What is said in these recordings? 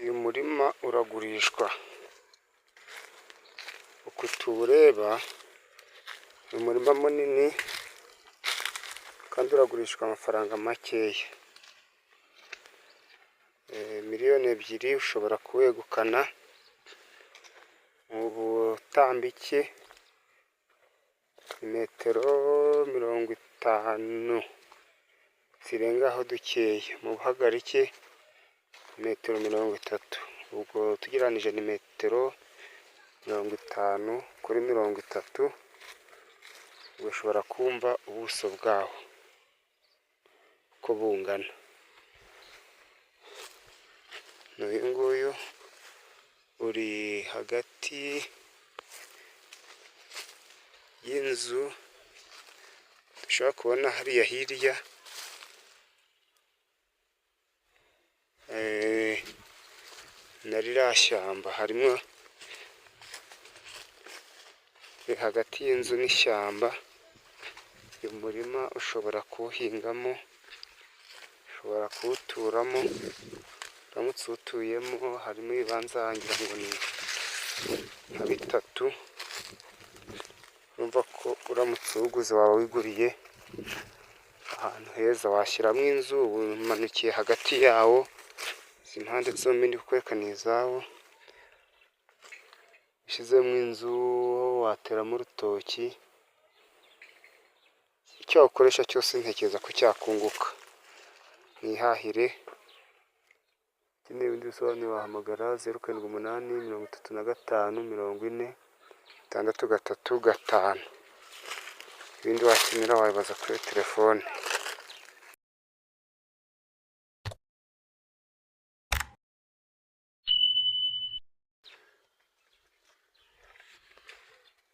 Uyu murima uragurishwa, uku tuwureba ni umurima munini kandi uragurishwa amafaranga makeya. Miliyoni 2 ushobora kuwegukana mu butambike metero 50 zirengaho dukeya, mu buhagarike metero 30. Ubwo tugereranije ni metero 50 kuri 30. Ushobora kumva ubuso bwaho uko bungana. N'uyu nguyu uri hagati y'inzu dushobora kubona hariya hirya, na ririya shyamba harimo, hagati y'inzu n'ishyamba. Uyu murima ushobora kuwuhingamo, ushobora kuwuturamo. Uramutse uwutuyemo harimo ibibanza ngira ngo ni nka 3. Urumva ko uramutse uwuguze waba wiguriye ahantu heza. Washyiramo inzu, umanukiye hagati yawo, izi mpande zombi ndi kukwereka ni izawo. Ushyizemo inzu, wateramo urutoki, icyo wakoresha cyose ntekereza ko cyakunguka. Mwihahire. Ibindi bisobanuro wahamagara 0788 35 40 635. Ibindi wakenera wabibaza kuri telefone.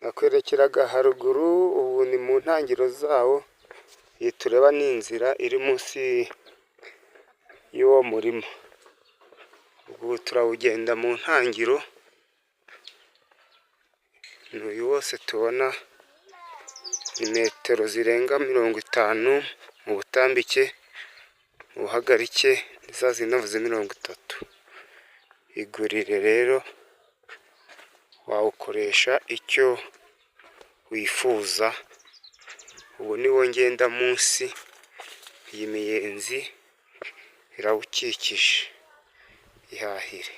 Nakwerekeraga haruguru, ubu ni mu ntangiriro zawo. Iyi tureba ni inzira iri munsi y'uwo murima. Ubu turawugenda mu ntangiriro. N'uyu wose tubona ni metero zirenga 50 mu butambike, mu buhagarike za zindi navuze 30. Igurire rero, wawukoresha icyo wifuza. Ubu ni wo ngenda munsi. Iyi miyenzi irawukikije. Ihahire.